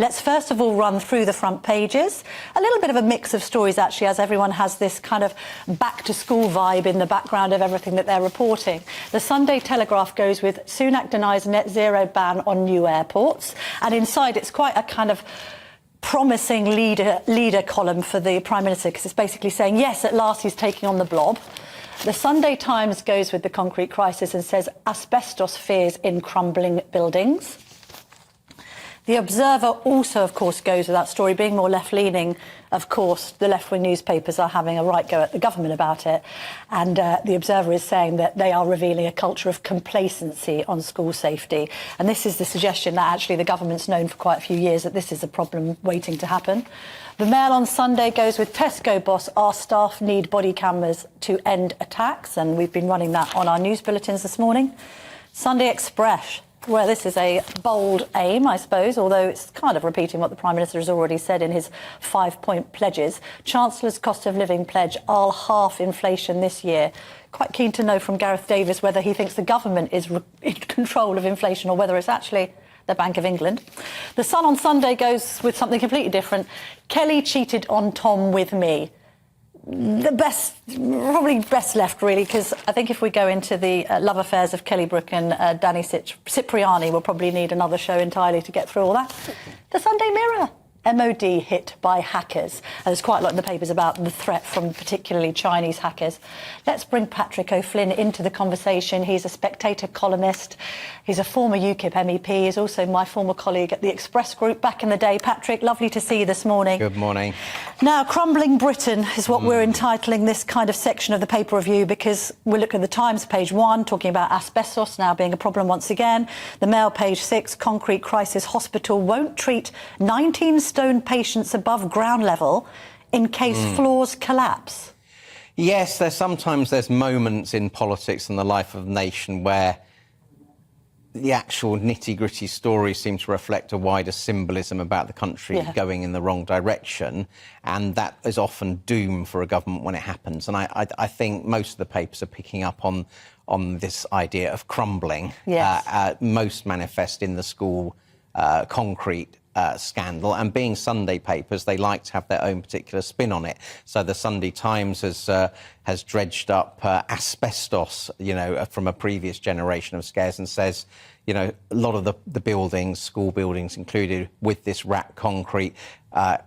Let's first of all run through the front pages. A little bit of a mix of stories, actually, as everyone has this kind of back-to-school vibe in the background of everything that they're reporting. The Sunday Telegraph goes with Sunak denies net zero ban on new airports. And inside, it's quite a kind of promising leader column for the Prime Minister, because it's basically saying, yes, at last he's taking on the blob. The Sunday Times goes with the concrete crisis and says asbestos fears in crumbling buildings. The Observer also, of course, goes with that story. Being more left-leaning, of course, the left-wing newspapers are having a right go at the government about it. And the Observer is saying that they are revealing a culture of complacency on school safety. And this is the suggestion that actually the government's known for quite a few years that this is a problem waiting to happen. The Mail on Sunday goes with Tesco boss, our staff need body cameras to end attacks. And we've been running that on our news bulletins this morning. Sunday Express. Well, this is a bold aim, I suppose, although it's kind of repeating what the Prime Minister has already said in his 5-point pledges. Chancellor's cost of living pledge, I'll halve inflation this year. Quite keen to know from Gareth Davis whether he thinks the government is in control of inflation or whether it's actually the Bank of England. The Sun on Sunday goes with something completely different. Kelly cheated on Tom with me. The best, probably best left, really, because I think if we go into the love affairs of Kelly Brook and Danny Cipriani, we'll probably need another show entirely to get through all that. The Sunday Mirror. MOD hit by hackers. There's quite a lot in the papers about the threat from particularly Chinese hackers. Let's bring Patrick O'Flynn into the conversation. He's a Spectator columnist. He's a former UKIP MEP. He's also my former colleague at the Express Group back in the day. Patrick, lovely to see you this morning. Good morning. Now, Crumbling Britain is what we're entitling this kind of section of the paper review, because we look at the Times, page 1, talking about asbestos now being a problem once again. The Mail, page 6, concrete crisis, hospital won't treat 19 stone patients above ground level in case floors collapse. Yes, there's moments in politics and the life of the nation where the actual nitty-gritty stories seem to reflect a wider symbolism about the country going in the wrong direction, and that is often doom for a government when it happens. And I think most of the papers are picking up on this idea of crumbling, most manifest in the school concrete scandal, and being Sunday papers, they like to have their own particular spin on it. So the Sunday Times has dredged up asbestos, from a previous generation of scares, and says, a lot of the buildings, school buildings included, with this RAAC concrete,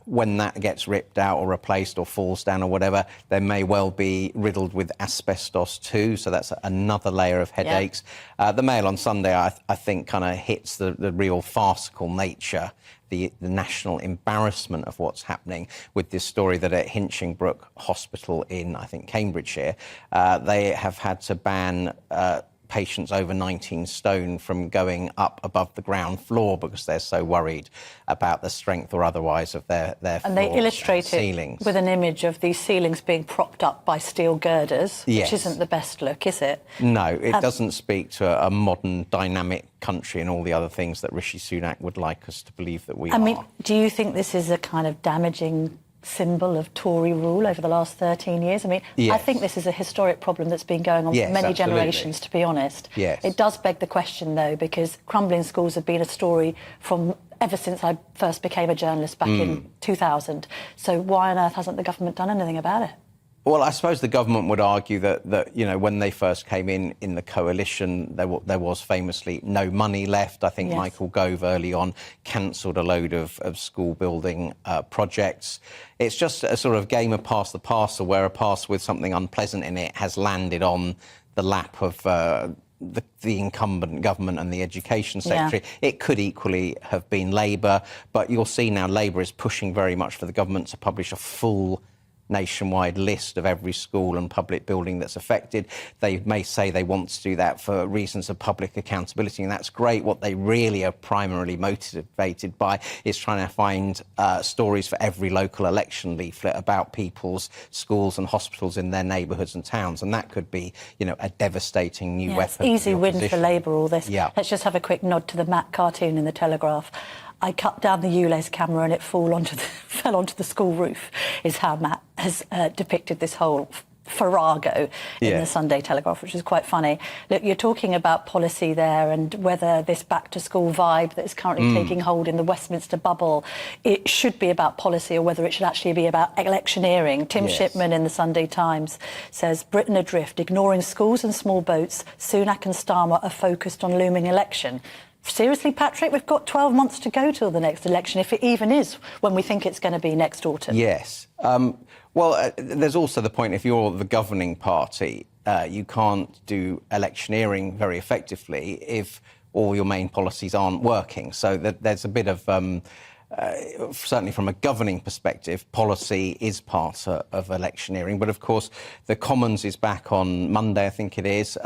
when that gets ripped out or replaced or falls down or whatever, they may well be riddled with asbestos too. So that's another layer of headaches. The Mail on Sunday, I think, kind of hits the real farcical nature, the national embarrassment of what's happening with this story that at Hinchingbrooke Hospital in, I think, Cambridgeshire, they have had to ban patients over 19 stone from going up above the ground floor because they're so worried about the strength or otherwise of their and they illustrate it with an image of these ceilings being propped up by steel girders, which isn't the best look, is it? No, it doesn't speak to a modern, dynamic country and all the other things that Rishi Sunak would like us to believe that we are. I mean, do you think this is a kind of damaging symbol of Tory rule over the last 13 years? I mean, I think this is a historic problem that's been going on for many generations, to be honest. It does beg the question, though, because crumbling schools have been a story from ever since I first became a journalist back in 2000. So why on earth hasn't the government done anything about it? Well, I suppose the government would argue that when they first came in the coalition, there was famously no money left. I think Michael Gove early on cancelled a load of school building projects. It's just a sort of game of pass the parcel, where a parcel with something unpleasant in it has landed on the lap of the incumbent government and the Education Secretary. It could equally have been Labour, but you'll see now Labour is pushing very much for the government to publish a full nationwide list of every school and public building that's affected. They may say they want to do that for reasons of public accountability, and that's great. What they really are primarily motivated by is trying to find stories for every local election leaflet about people's schools and hospitals in their neighbourhoods and towns, and that could be, a devastating new weapon. Easy win for Labour, all this. Let's just have a quick nod to the Matt cartoon in the Telegraph. I cut down the ULEZ camera and it fell onto the school roof, is how Matt has depicted this whole farrago in the Sunday Telegraph, which is quite funny. Look, you're talking about policy there and whether this back-to-school vibe that is currently taking hold in the Westminster bubble, it should be about policy or whether it should actually be about electioneering. Tim Shipman in the Sunday Times says, Britain adrift, ignoring schools and small boats, Sunak and Starmer are focused on looming election. Seriously, Patrick, we've got 12 months to go till the next election, if it even is when we think it's going to be next autumn. Yes. There's also the point, if you're the governing party, you can't do electioneering very effectively if all your main policies aren't working. So there's a bit of, certainly from a governing perspective, policy is part of electioneering. But of course, the Commons is back on Monday, I think it is.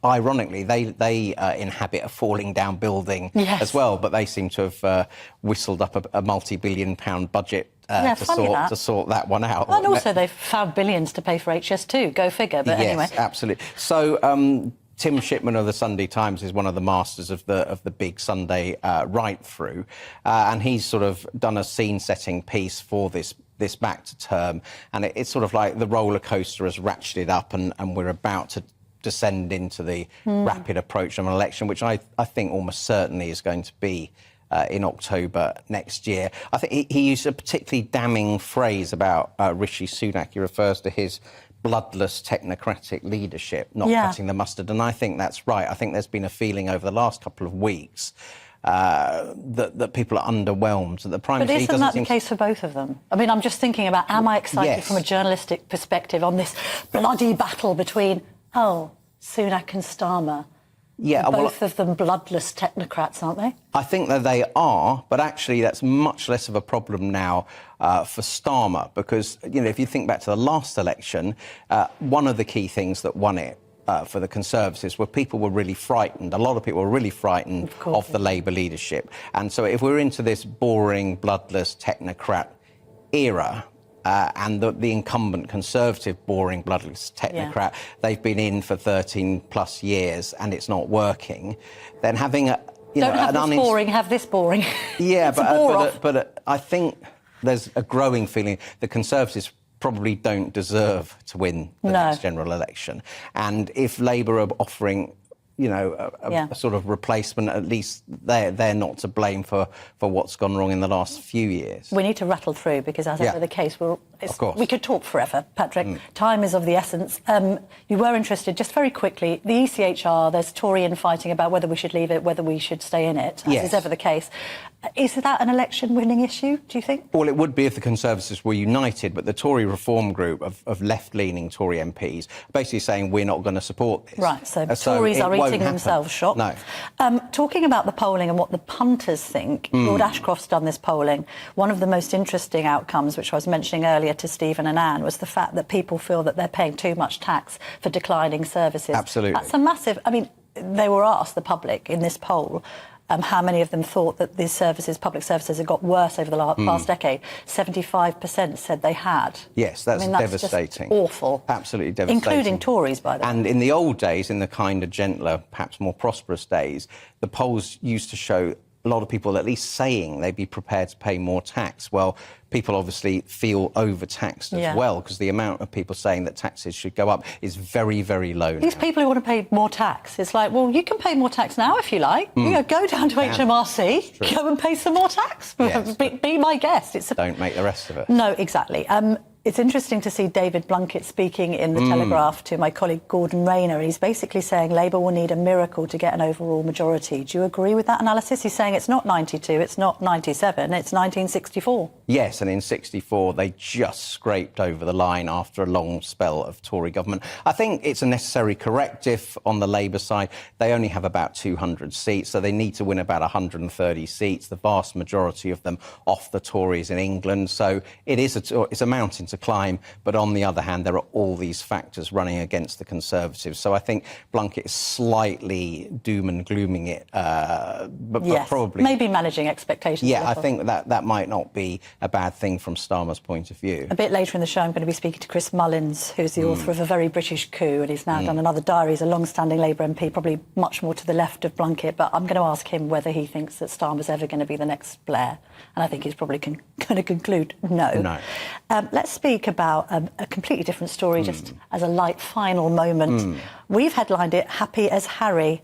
Ironically, they inhabit a falling down building as well, but they seem to have whistled up a multi-billion-pound budget to sort that one out. And also they've found billions to pay for HS2, go figure, but anyway. Yes, absolutely. So Tim Shipman of the Sunday Times is one of the masters of the big Sunday write-through, and he's sort of done a scene-setting piece for this back to term, and it's sort of like the roller coaster has ratcheted up and we're about to descend into the rapid approach of an election, which I think almost certainly is going to be in October next year. I think he used a particularly damning phrase about Rishi Sunak. He refers to his bloodless technocratic leadership, not cutting the mustard, and I think that's right. I think there's been a feeling over the last couple of weeks that people are underwhelmed. That the Prime Minister isn't that the case for both of them? I mean, I'm just thinking about, am I excited from a journalistic perspective on this bloody battle between Sunak and Starmer? Yeah, both of them bloodless technocrats, aren't they? I think that they are, but actually that's much less of a problem now for Starmer because, if you think back to the last election, one of the key things that won it for the Conservatives were people were really frightened. A lot of people were really frightened of the Labour leadership. And so if we're into this boring, bloodless technocrat era, and the incumbent Conservative, boring, bloodless technocrat, they've been in for 13 plus years and it's not working, then having a... Don't have this boring, have this boring. Yeah, but I think there's a growing feeling the Conservatives probably don't deserve to win the next general election. And if Labour are offering... a sort of replacement, at least they're not to blame for what's gone wrong in the last few years. We need to rattle through because, as ever the case, we could talk forever, Patrick. Time is of the essence. You were interested, just very quickly, the ECHR, there's Tory infighting about whether we should leave it, whether we should stay in it, as is ever the case. Is that an election-winning issue, do you think? Well, it would be if the Conservatives were united, but the Tory reform group of left-leaning Tory MPs basically saying we're not going to support this. Right, so Tories are eating themselves shot. No. Talking about the polling and what the punters think, Lord Ashcroft's done this polling. One of the most interesting outcomes, which I was mentioning earlier to Stephen and Anne, was the fact that people feel that they're paying too much tax for declining services. Absolutely. That's a massive... I mean, they were asked, the public, in this poll, how many of them thought that these services, public services, had got worse over the past decade. 75% said they had. Yes, that's devastating. Just awful. Absolutely devastating. Including Tories, by the way. And in the old days, in the kind of gentler, perhaps more prosperous days, the polls used to show a lot of people at least saying they'd be prepared to pay more tax. Well, people obviously feel overtaxed as well, because the amount of people saying that taxes should go up is very, very low These people who want to pay more tax, it's like, well, you can pay more tax now if you like. Go down to HMRC, go and pay some more tax. Yes, be my guest. Don't make the rest of it. No, exactly. It's interesting to see David Blunkett speaking in the Telegraph to my colleague Gordon Rayner. He's basically saying Labour will need a miracle to get an overall majority. Do you agree with that analysis? He's saying it's not 92, it's not 97, it's 1964. Yes, and in 64 they just scraped over the line after a long spell of Tory government. I think it's a necessary corrective on the Labour side. They only have about 200 seats, so they need to win about 130 seats, the vast majority of them off the Tories in England. So it's a mountain to climb, but on the other hand, there are all these factors running against the Conservatives. So I think Blunkett is slightly doom and glooming it, but probably... maybe managing expectations. Yeah, I think that might not be a bad thing from Starmer's point of view. A bit later in the show, I'm going to be speaking to Chris Mullins, who's the author of A Very British Coup, and he's now done another diary. He's a long-standing Labour MP, probably much more to the left of Blunkett, but I'm going to ask him whether he thinks that Starmer's ever going to be the next Blair, and I think he's probably going to conclude no. No. Let's speak about a completely different story, just as a light final moment. We've headlined it, Happy as Harry.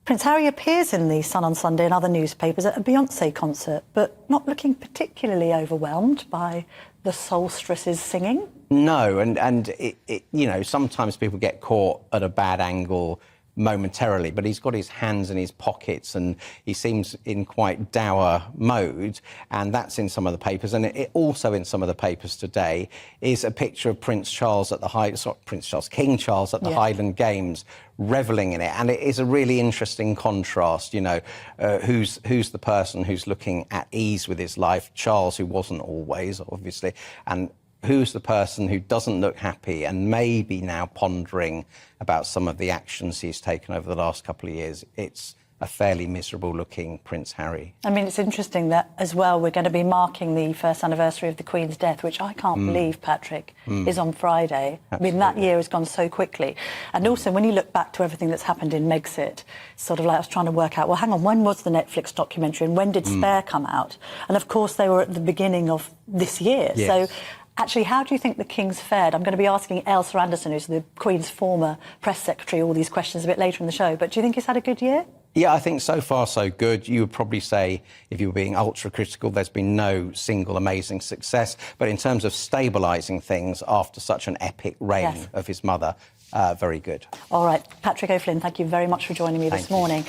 Prince Harry appears in the Sun on Sunday and other newspapers at a Beyoncé concert, but not looking particularly overwhelmed by the Solstice's singing. No, and it, you know, sometimes people get caught at a bad angle momentarily, but he's got his hands in his pockets and he seems in quite dour mode, and that's in some of the papers. And it also in some of the papers today is a picture of King Charles at the Highland Games, revelling in it, and it is a really interesting contrast. You know, who's the person who's looking at ease with his life? Charles, who wasn't always, obviously, and who's the person who doesn't look happy and maybe now pondering about some of the actions he's taken over the last couple of years? It's a fairly miserable-looking Prince Harry. I mean, it's interesting that, as well, we're going to be marking the first anniversary of the Queen's death, which I can't believe, Patrick, is on Friday. Absolutely. I mean, that year has gone so quickly. And also, when you look back to everything that's happened in Megxit, sort of like I was trying to work out, well, hang on, when was the Netflix documentary and when did Spare come out? And, of course, they were at the beginning of this year. Yes. So, actually, how do you think the King's fared? I'm going to be asking Ailsa Anderson, who's the Queen's former press secretary, all these questions a bit later in the show. But do you think he's had a good year? Yeah, I think so far so good. You would probably say, if you were being ultra-critical, there's been no single amazing success. But in terms of stabilising things after such an epic reign of his mother, very good. All right, Patrick O'Flynn, thank you very much for joining me this morning.